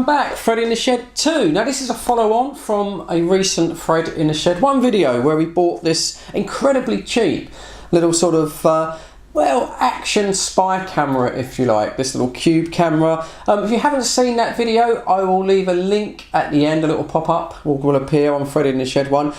welcome back, Fred in the Shed 2. Now this is a follow-on from a recent Fred in the Shed 1 video where we bought this incredibly cheap little sort of, well, action spy camera, if you like, this little cube camera. If you haven't seen that video, I will leave a link at the end, a little pop-up will appear on Fred in the Shed 1.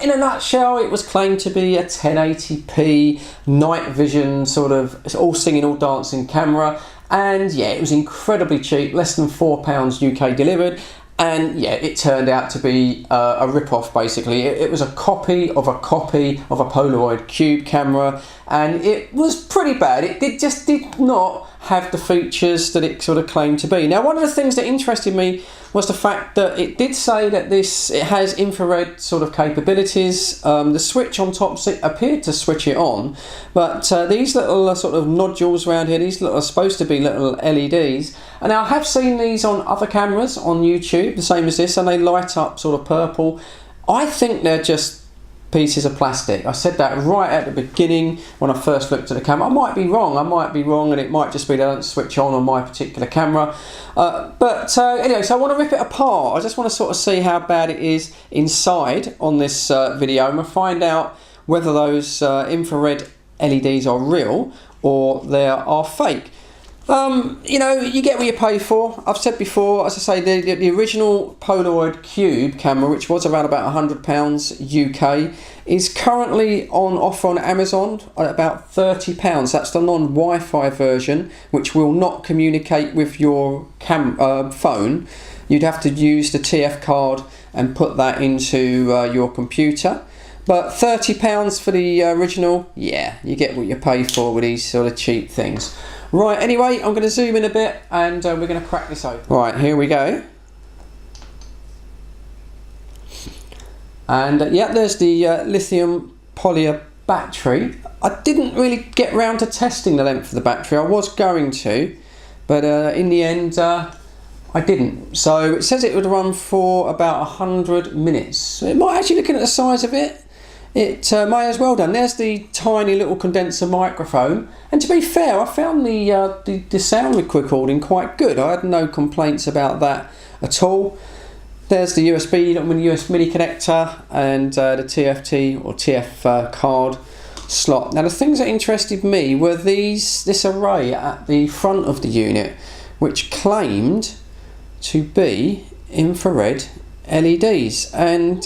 In a nutshell, it was claimed to be a 1080p night vision sort of all singing, all dancing camera. And yeah, it was incredibly cheap, less than £4 UK delivered. And yeah, it turned out to be a rip-off basically. It was a copy of a Polaroid cube camera, and it was pretty bad. It just did not have the features that it sort of claimed to be. Now, one of the things that interested me was the fact that it did say that it has infrared sort of capabilities. The switch on top appeared to switch it on, but these little sort of nodules around here, these little are supposed to be little LEDs. And I have seen these on other cameras on YouTube, the same as this, and they light up sort of purple. I think they're just pieces of plastic. I said that right at the beginning when I first looked at the camera. I might be wrong, and it might just be they don't switch on my particular camera. Anyway, so I want to rip it apart. I just want to sort of see how bad it is inside on this video, and we'll find out whether those infrared LEDs are real or they are fake. You know, you get what you pay for. I've said before, as I say, the original Polaroid Cube camera, which was around about £100 UK, is currently on offer on Amazon at about £30. That's the non-Wi-Fi version, which will not communicate with your phone. You'd have to use the TF card and put that into your computer. But £30 for the original, yeah, you get what you pay for with these sort of cheap things. Right, anyway, I'm going to zoom in a bit and we're going to crack this open. Right, here we go. And yeah, there's the lithium polymer battery. I didn't really get round to testing the length of the battery. I was going to, but in the end I didn't. So it says it would run for about 100 minutes. It might, actually, looking at the size of it, it may as well done. There's the tiny little condenser microphone, and to be fair, I found the sound recording quite good. I had no complaints about that at all. There's the USB mini connector and the TFT or TF card slot. Now, the things that interested me were this array at the front of the unit, which claimed to be infrared LEDs, and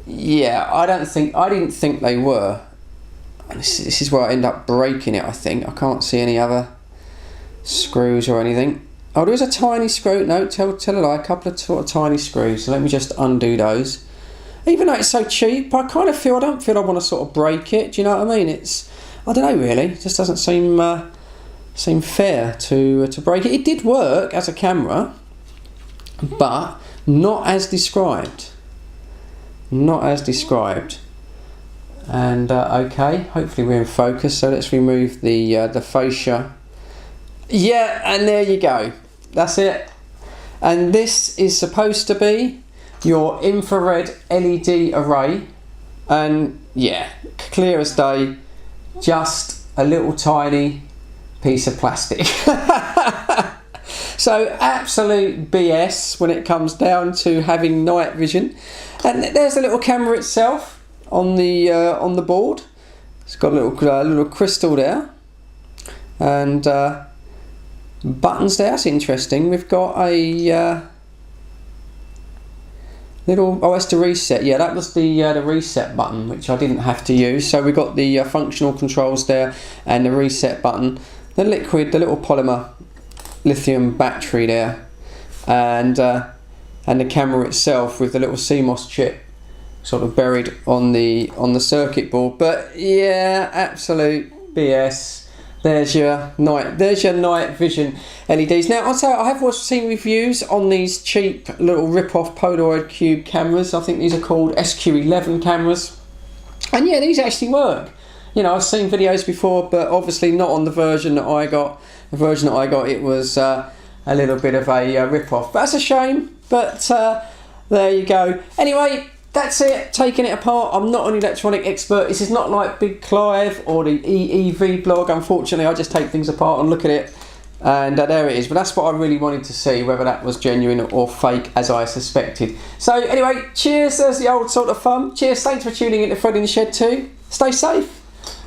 yeah, I didn't think they were. And this is where I end up breaking it, I think. I can't see any other screws or anything. Oh, there's a tiny screw. No, tell a lie. A couple of sort of tiny screws. So let me just undo those. Even though it's so cheap, I don't feel I want to sort of break it. Do you know what I mean? I don't know really. It just doesn't seem fair to break it. It did work as a camera, but not as described. Not as described. And okay, hopefully we're in focus, so let's remove the fascia. Yeah, and there you go, that's it. And this is supposed to be your infrared LED array, and yeah, clear as day, just a little tiny piece of plastic. So absolute BS when it comes down to having night vision. And there's the little camera itself on the board. It's got a little crystal there, and buttons there. That's interesting. We've got a little that's the reset. Yeah, that was the reset button, which I didn't have to use. So we've got the functional controls there and the reset button. The little polymer lithium battery there, and the camera itself with the little CMOS chip sort of buried on the circuit board. But yeah, absolute BS. There's your night vision LEDs. Now, I'll say I have seen reviews on these cheap little rip-off Polaroid Cube cameras. I think these are called SQ11 cameras, and yeah, these actually work. You know, I've seen videos before, but obviously not on the version that I got. The version that I got, it was a little bit of a rip-off. But that's a shame, but there you go. Anyway, that's it, taking it apart. I'm not an electronic expert. This is not like Big Clive or the EEV blog. Unfortunately, I just take things apart and look at it And there it is, but that's what I really wanted to see, whether that was genuine or fake, as I suspected. So anyway, cheers, there's the old sort of fun. Cheers, thanks for tuning in to Fred in the Shed 2. Stay safe,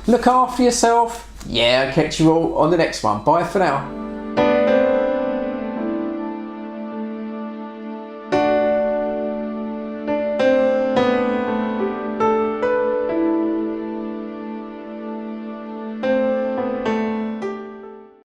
look after yourself. Yeah, I'll catch you all on the next one. Bye for now.